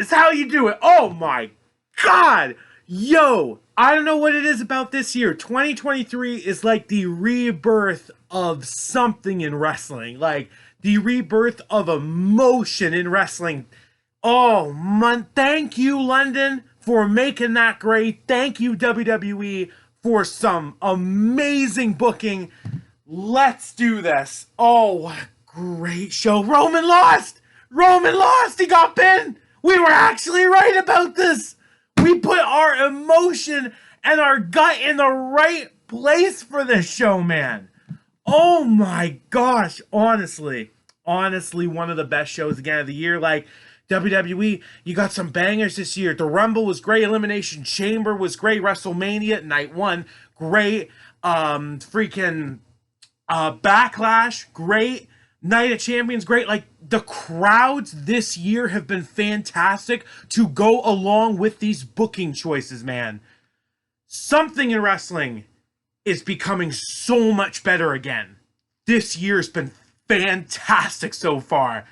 is how you do it. Oh my God. Yo, I don't know what it is about this year. 2023 is like the rebirth of something in wrestling. Like the rebirth of emotion in wrestling. Oh, man. Thank you, London, for making that great. Thank you, WWE, for some amazing booking. Let's do this. Oh, what a great show. Roman lost. Roman lost. He got pinned. We were actually right about this. We put our emotion and our gut in the right place for this show, man. Oh my gosh. Honestly, one of the best shows again of the year. Like, WWE, you got some bangers this year. The Rumble was great. Elimination Chamber was great. WrestleMania Night 1, great. Backlash, great. Night of Champions, great. Like, the crowds this year have been fantastic to go along with these booking choices, man. Something in wrestling is becoming so much better again. This year's been fantastic so far.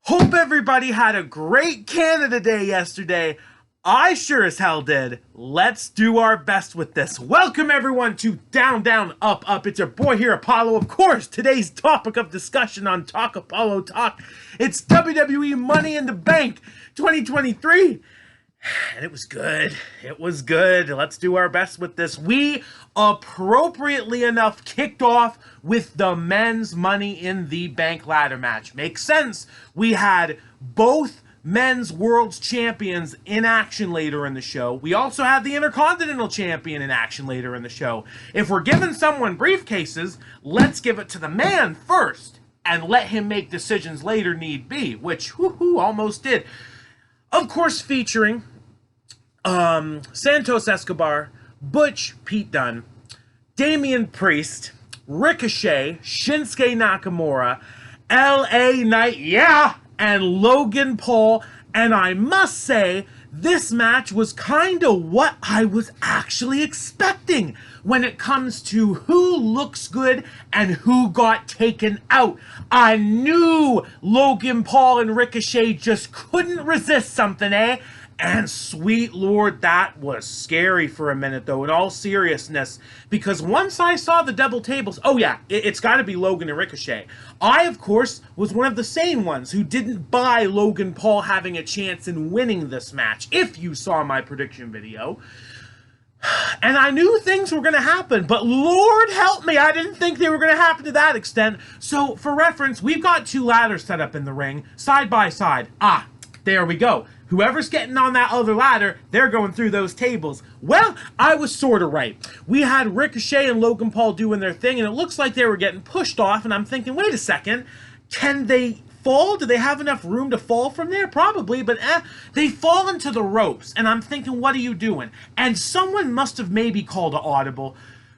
Hope everybody had a great Canada Day yesterday. I sure as hell did. Let's do our best with this. Welcome everyone to Down, Down, Up, Up. It's your boy here, Apollo. Of course, today's topic of discussion on Talk Apollo Talk. It's WWE Money in the Bank 2023. And it was good. It was good. Let's do our best with this. We, appropriately enough, kicked off with the men's Money in the Bank ladder match. Makes sense. We had both men's world's champions in action later in the show. We also had the Intercontinental Champion in action later in the show. If we're giving someone briefcases, let's give it to the man first and let him make decisions later need be, which almost did. Of course, featuring Santos Escobar, Butch Pete Dunne, Damian Priest, Ricochet, Shinsuke Nakamura, LA Knight, yeah, and Logan Paul. And I must say, this match was kind of what I was actually expecting when it comes to who looks good and who got taken out. I knew Logan Paul and Ricochet just couldn't resist something, eh? And sweet Lord, that was scary for a minute, though, in all seriousness. Because once I saw the double tables, oh yeah, it's got to be Logan and Ricochet. I, of course, was one of the sane ones who didn't buy Logan Paul having a chance in winning this match, if you saw my prediction video. And I knew things were going to happen, but Lord help me, I didn't think they were going to happen to that extent. So, for reference, we've got two ladders set up in the ring, side by side. Ah, there we go. Whoever's getting on that other ladder, they're going through those tables. Well, I was sort of right. We had Ricochet and Logan Paul doing their thing, and it looks like they were getting pushed off, and I'm thinking, wait a second, can they fall? Do they have enough room to fall from there? Probably, but they fall into the ropes, and I'm thinking, what are you doing? And someone must have maybe called an audible.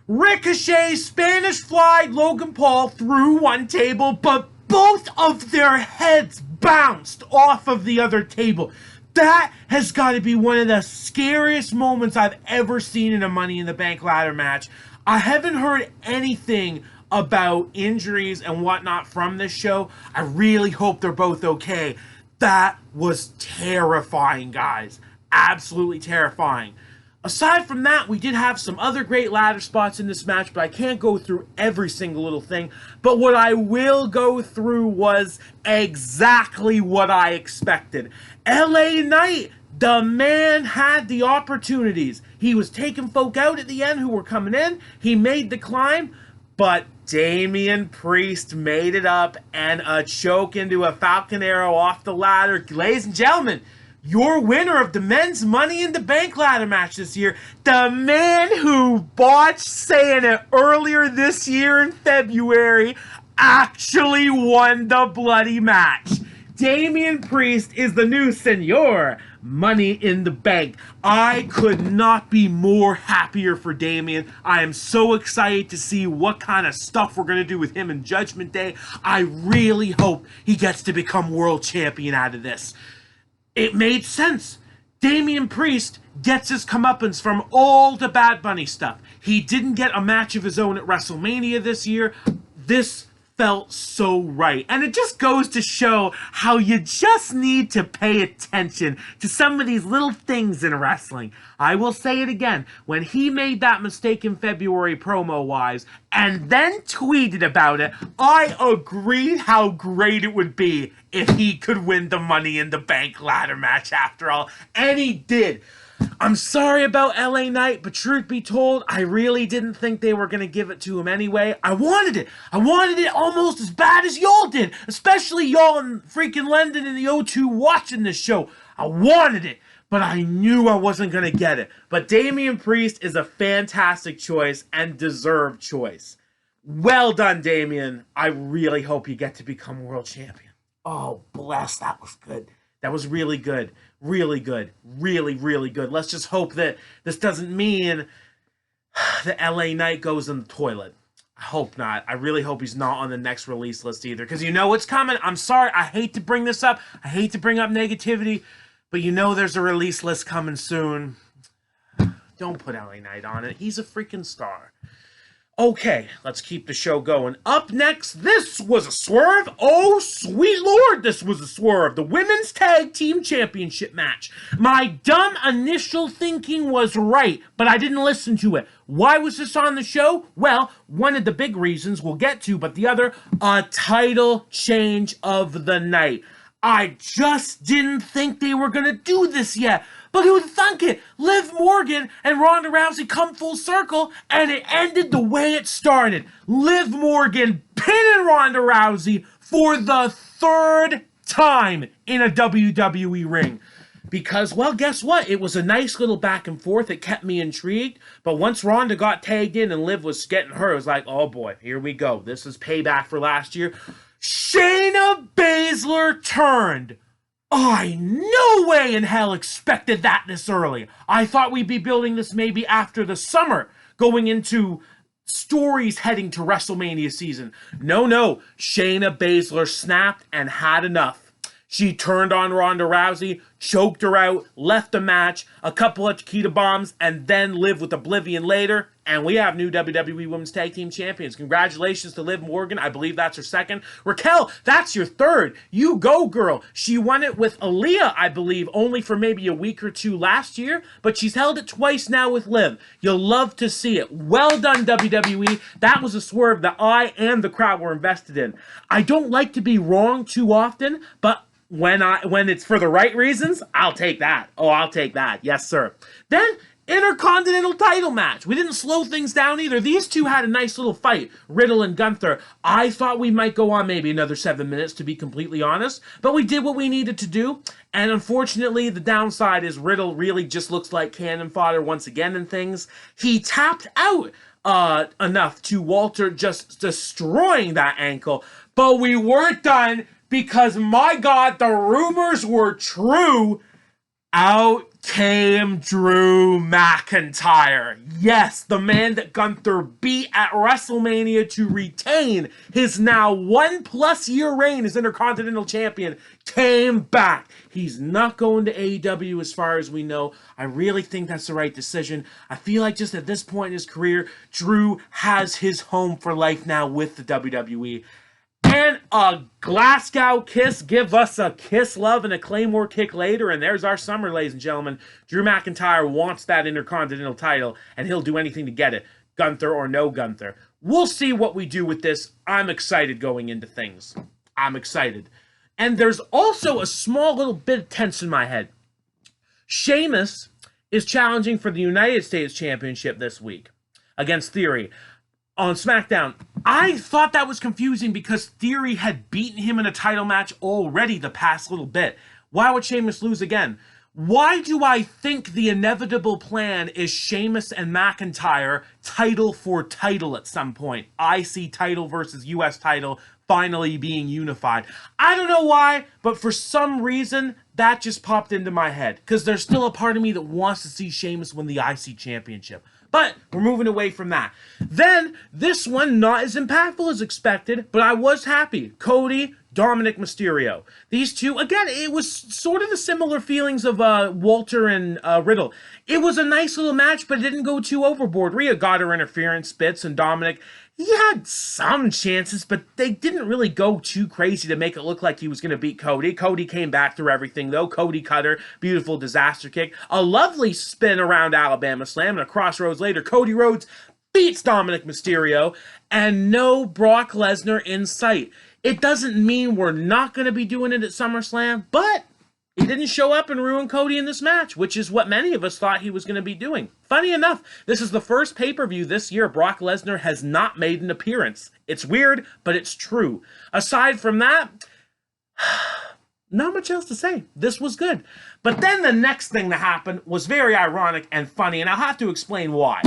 Ricochet Spanish flied Logan Paul through one table, but both of their heads bounced off of the other table. That has got to be one of the scariest moments I've ever seen in a Money in the Bank ladder match. I haven't heard anything about injuries and whatnot from this show. I really hope they're both okay. That was terrifying, guys. Absolutely terrifying. Aside from that, we did have some other great ladder spots in this match, but I can't go through every single little thing. But what I will go through was exactly what I expected. LA Knight, the man had the opportunities. He was taking folk out at the end who were coming in. He made the climb, but Damian Priest made it up and a choke into a Falcon Arrow off the ladder. Ladies and gentlemen, your winner of the men's Money in the Bank ladder match this year, the man who botched saying it earlier this year in February, actually won the bloody match. Damian Priest is the new Senor Money in the Bank. I could not be more happier for Damian. I am so excited to see what kind of stuff we're going to do with him in Judgment Day. I really hope he gets to become world champion out of this. It made sense. Damian Priest gets his comeuppance from all the Bad Bunny stuff. He didn't get a match of his own at WrestleMania this year. This felt so right. And it just goes to show how you just need to pay attention to some of these little things in wrestling. I will say it again. When he made that mistake in February promo-wise and then tweeted about it, I agreed how great it would be if he could win the Money in the Bank ladder match after all. And he did. I'm sorry about LA Knight, but truth be told, I really didn't think they were going to give it to him anyway. I wanted it. I wanted it almost as bad as y'all did, especially y'all in freaking London in the O2 watching this show. I wanted it, but I knew I wasn't going to get it. But Damian Priest is a fantastic choice and deserved choice. Well done, Damian. I really hope you get to become world champion. Oh, bless. That was good. That was really good. Really good. Really, really good. Let's just hope that this doesn't mean that LA Knight goes in the toilet. I hope not. I really hope he's not on the next release list either. Because you know what's coming. I'm sorry. I hate to bring this up. I hate to bring up negativity. But you know there's a release list coming soon. Don't put LA Knight on it. He's a freaking star. Okay, let's keep the show going. Up next, this was a swerve. Oh, sweet lord, this was a swerve. The Women's Tag Team Championship match. My dumb initial thinking was right, but I didn't listen to it. Why was this on the show? Well, one of the big reasons we'll get to, but the other, a title change of the night. I just didn't think they were going to do this yet. But who'd thunk it? Liv Morgan and Ronda Rousey come full circle, and it ended the way it started. Liv Morgan pinning Ronda Rousey for the third time in a WWE ring. Because, well, guess what? It was a nice little back and forth. It kept me intrigued. But once Ronda got tagged in and Liv was getting her, it was like, oh boy, here we go. This is payback for last year. Shayna Baszler turned. I no way in hell expected that this early. I thought we'd be building this maybe after the summer, going into stories heading to WrestleMania season. No. Shayna Baszler snapped and had enough. She turned on Ronda Rousey, choked her out, left the match, a couple of Chiquita bombs, and then Liv with Oblivion later. And we have new WWE Women's Tag Team Champions. Congratulations to Liv Morgan. I believe that's her second. Raquel, that's your third. You go, girl. She won it with Aaliyah, I believe, only for maybe a week or two last year. But she's held it twice now with Liv. You'll love to see it. Well done, WWE. That was a swerve that I and the crowd were invested in. I don't like to be wrong too often, but when it's for the right reasons, I'll take that. Oh, I'll take that. Yes, sir. Then, Intercontinental title match. We didn't slow things down either. These two had a nice little fight, Riddle and Gunther. I thought we might go on maybe another 7 minutes, to be completely honest. But we did what we needed to do. And unfortunately, the downside is Riddle really just looks like cannon fodder once again in things. He tapped out enough to Walter just destroying that ankle. But we weren't done because, my God, the rumors were true. Out came Drew McIntyre. Yes, the man that Gunther beat at WrestleMania to retain his now 1+ year reign as Intercontinental Champion came back. He's not going to AEW as far as we know. I really think that's the right decision. I feel like just at this point in his career, Drew has his home for life now with the WWE. And a Glasgow kiss. Give us a kiss, love, and a Claymore kick later. And there's our summer, ladies and gentlemen. Drew McIntyre wants that Intercontinental title, and he'll do anything to get it. Gunther or no Gunther. We'll see what we do with this. I'm excited going into things. I'm excited. And there's also a small little bit of tension in my head. Sheamus is challenging for the United States Championship this week against Theory on SmackDown. I thought that was confusing because Theory had beaten him in a title match already the past little bit. Why would Sheamus lose again? Why do I think the inevitable plan is Sheamus and McIntyre title for title at some point? IC title versus US title finally being unified. I don't know why, but for some reason, that just popped into my head. Because there's still a part of me that wants to see Sheamus win the IC championship. But we're moving away from that. Then, this one, not as impactful as expected, but I was happy. Cody, Dominic Mysterio. These two, again, it was sort of the similar feelings of Walter and Riddle. It was a nice little match, but it didn't go too overboard. Rhea got her interference bits, and Dominic he had some chances, but they didn't really go too crazy to make it look like he was going to beat Cody. Cody came back through everything, though. Cody cutter, beautiful disaster kick, a lovely spin around Alabama Slam, and a crossroads later, Cody Rhodes beats Dominic Mysterio, and no Brock Lesnar in sight. It doesn't mean we're not going to be doing it at SummerSlam, but he didn't show up and ruin Cody in this match, which is what many of us thought he was going to be doing. Funny enough, this is the first pay-per-view this year Brock Lesnar has not made an appearance. It's weird, but it's true. Aside from that, not much else to say. This was good. But then the next thing that happened was very ironic and funny, and I'll have to explain why.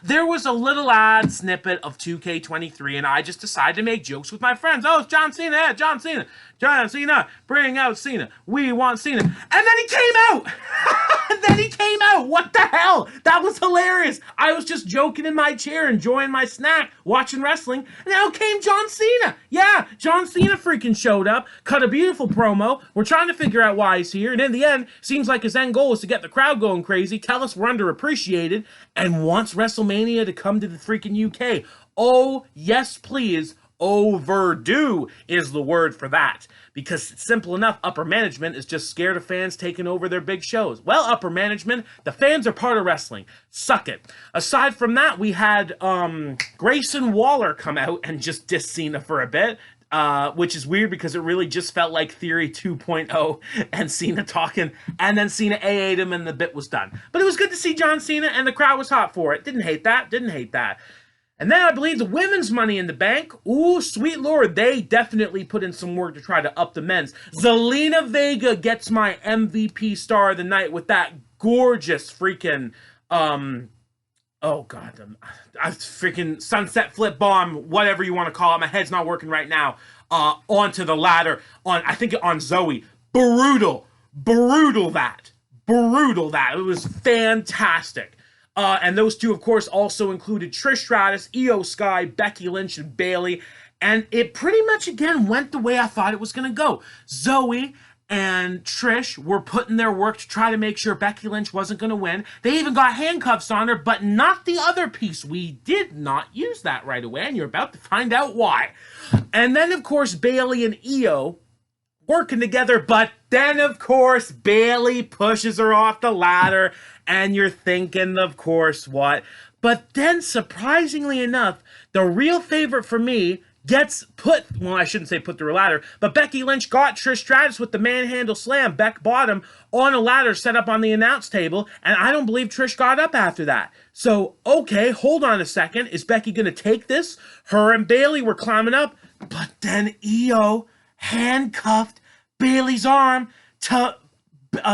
There was a little ad snippet of 2K23, and I just decided to make jokes with my friends. Oh, it's John Cena, yeah, John Cena. John Cena, bring out Cena. We want Cena. And then he came out! And then he came out! What the hell? That was hilarious. I was just joking in my chair, enjoying my snack, watching wrestling, and out came John Cena. Yeah, John Cena freaking showed up, cut a beautiful promo. We're trying to figure out why he's here, and in the end, seems like his end goal is to get the crowd going crazy, tell us we're underappreciated, and wants WrestleMania to come to the freaking UK. Oh, yes, please. Overdue is the word for that, because it's simple enough. Upper management is just scared of fans taking over their big shows. Well, upper management, the fans are part of wrestling. Suck it. Aside from that, we had Grayson Waller come out and just diss Cena for a bit, which is weird because it really just felt like Theory 2.0 and Cena talking, and then Cena AA'd him and the bit was done. But it was good to see John Cena, and the crowd was hot for it. Didn't hate that. Didn't hate that. And then I believe the women's Money in the Bank. Ooh, sweet lord, they definitely put in some work to try to up the men's. Zelina Vega gets my MVP star of the night with that gorgeous freaking, oh god, freaking sunset flip bomb, whatever you want to call it. My head's not working right now. Onto the ladder, I think on Zoe. Brutal that. It was fantastic. And those two, of course, also included Trish Stratus, Io Sky, Becky Lynch, and Bayley. And it pretty much, again, went the way I thought it was going to go. Zoe and Trish were putting their work to try to make sure Becky Lynch wasn't going to win. They even got handcuffs on her, but not the other piece. We did not use that right away, and you're about to find out why. And then, of course, Bayley and Io working together, but then, of course, Bayley pushes her off the ladder, and you're thinking, of course, what? But then, surprisingly enough, the real favorite for me gets put, well, I shouldn't say put through a ladder, but Becky Lynch got Trish Stratus with the manhandle slam, Beck bottom, on a ladder set up on the announce table, and I don't believe Trish got up after that. So, okay, hold on a second. Is Becky going to take this? Her and Bayley were climbing up, but then Io handcuffed Bayley's arm to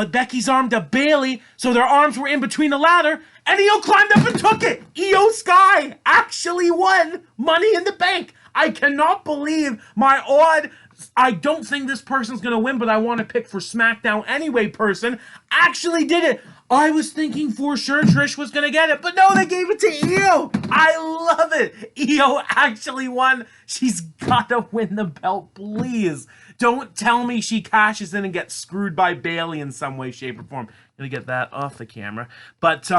Becky's arm to Bayley, so their arms were in between the ladder, and Io climbed up and took it. Io Sky actually won Money in the Bank. I cannot believe my odd, I don't think this person's going to win, but I want to pick for SmackDown anyway person actually did it. I was thinking for sure Trish was going to get it, but no, they gave it to Io. I love it. Io actually won. She's got to win the belt, please. Don't tell me she cashes in and gets screwed by Bayley in some way, shape, or form. I'm going to get that off the camera. But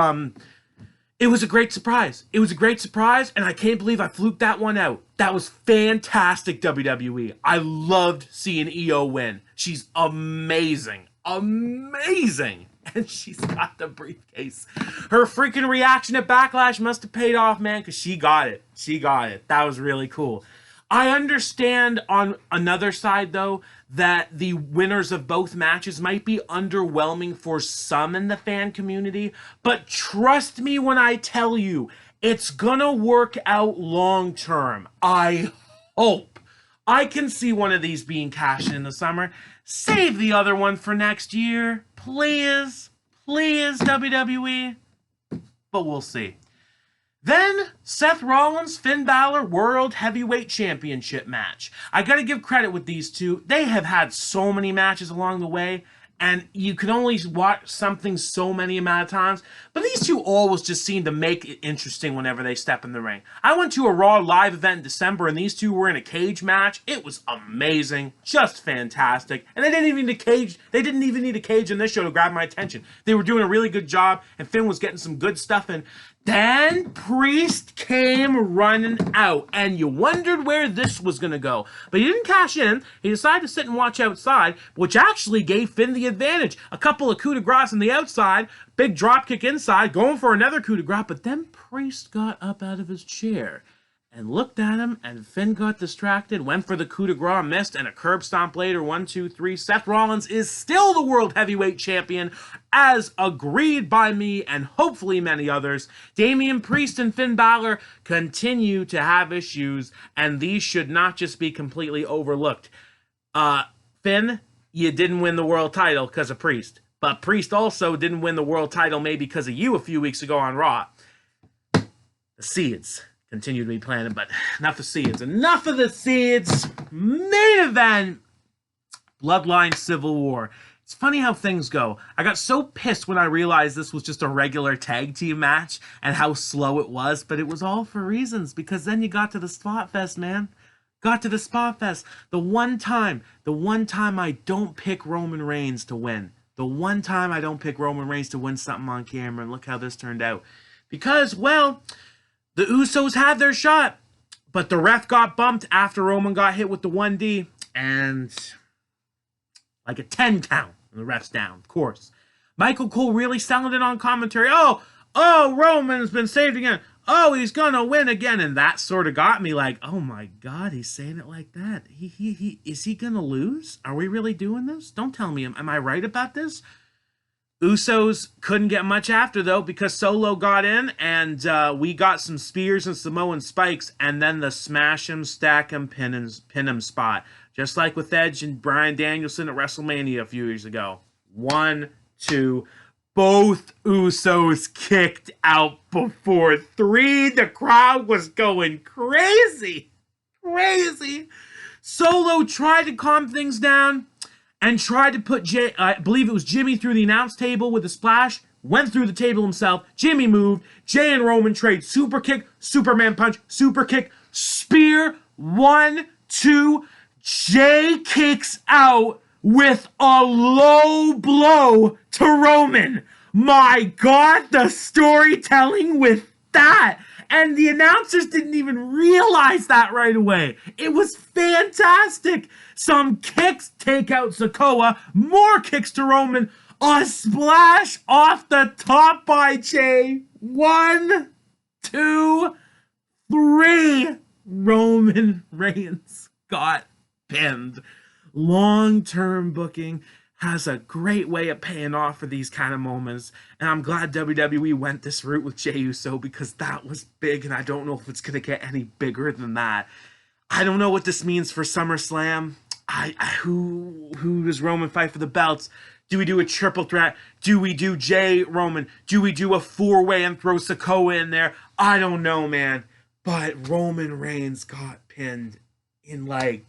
it was a great surprise. It was a great surprise, and I can't believe I fluked that one out. That was fantastic, WWE. I loved seeing Io win. She's amazing. Amazing. And she's got the briefcase. Her freaking reaction at Backlash must have paid off, man, because she got it. She got it. That was really cool. I understand on another side, though, that the winners of both matches might be underwhelming for some in the fan community, but trust me when I tell you, it's gonna work out long term. I hope. I can see one of these being cashed in the summer. Save the other one for next year. Please. Please, WWE. But we'll see. Then, Seth Rollins, Finn Balor World Heavyweight Championship match. I gotta give credit with these two. They have had so many matches along the way, and you can only watch something so many amount of times, but these two always just seem to make it interesting whenever they step in the ring. I went to a Raw live event in December, and these two were in a cage match. It was amazing, just fantastic, and they didn't even need a cage. They didn't even need a cage in this show to grab my attention. They were doing a really good job, and Finn was getting some good stuff in. Then Priest came running out, and you wondered where this was going to go. But he didn't cash in. He decided to sit and watch outside, which actually gave Finn the advantage. A couple of coup de grace on the outside, big dropkick inside, going for another coup de grace, but then Priest got up out of his chair and looked at him, and Finn got distracted, went for the coup de grace, missed, and a curb stomp later. 1, 2, 3. Seth Rollins is still the World Heavyweight Champion, as agreed by me and hopefully many others. Damian Priest and Finn Balor continue to have issues, and these should not just be completely overlooked. Finn, you didn't win the world title because of Priest, but Priest also didn't win the world title maybe because of you a few weeks ago on Raw. The seeds continue to be planted, but enough of seeds. Enough of the seeds. Main event, Bloodline Civil War. It's funny how things go. I got so pissed when I realized this was just a regular tag team match and how slow it was, but it was all for reasons, because then you got to the Spot Fest, man. Got to the Spot Fest. The one time I don't pick Roman Reigns to win. The one time I don't pick Roman Reigns to win something on camera, and look how this turned out. Because, well, the Usos had their shot, but the ref got bumped after Roman got hit with the 1D, and like a 10 count, and the ref's down, of course. Michael Cole really selling it on commentary. Oh, Roman's been saved again. Oh, he's gonna win again, and that sort of got me like, oh my God, he's saying it like that. Is he gonna lose? Are we really doing this? Don't tell me, am I right about this? Usos couldn't get much after, though, because Solo got in, and we got some spears and Samoan spikes, and then the smash him, stack him, pin him spot. Just like with Edge and Bryan Danielson at WrestleMania a few years ago. 1, 2, both Usos kicked out before 3. The crowd was going crazy. Crazy. Solo tried to calm things down and tried to put I believe it was Jimmy through the announce table with a splash, went through the table himself, Jimmy moved, Jay and Roman trade super kick, Superman punch, super kick, spear, 1, 2, Jay kicks out with a low blow to Roman. My God, the storytelling with that. And the announcers didn't even realize that right away. It was fantastic. Some kicks take out Sikoa. More kicks to Roman. A splash off the top by Jay. 1, 2, 3. Roman Reigns got pinned. Long-term booking has a great way of paying off for these kind of moments, and I'm glad WWE went this route with Jey Uso, because that was big, and I don't know if it's going to get any bigger than that. I don't know what this means for SummerSlam. Who does Roman fight for the belts? Do we do a triple threat? Do we do Jey Roman? Do we do a 4-way and throw Sikoa in there? I don't know, man. But Roman Reigns got pinned in like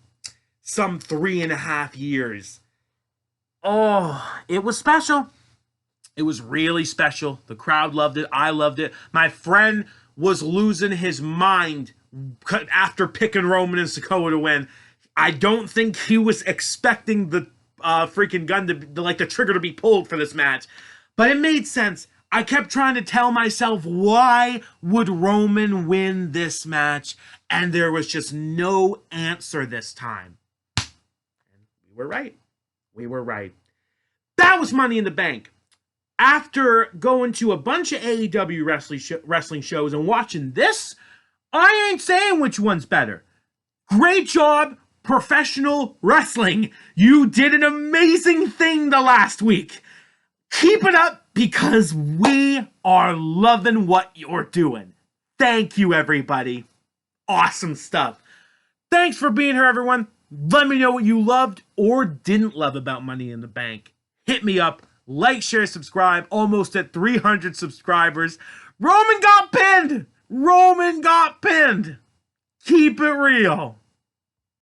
some 3.5 years. Oh, it was special. It was really special. The crowd loved it. I loved it. My friend was losing his mind after picking Roman and Sikoa to win. I don't think he was expecting the freaking gun to like the trigger to be pulled for this match. But it made sense. I kept trying to tell myself, why would Roman win this match? And there was just no answer this time. And we were right. We were right. That was Money in the Bank. After going to a bunch of AEW wrestling shows and watching this, I ain't saying which one's better. Great job, professional wrestling. You did an amazing thing the last week. Keep it up, because we are loving what you're doing. Thank you, everybody. Awesome stuff. Thanks for being here, everyone. Let me know what you loved or didn't love about Money in the Bank. Hit me up. Like, share, subscribe. Almost at 300 subscribers. Roman got pinned. Roman got pinned. Keep it real.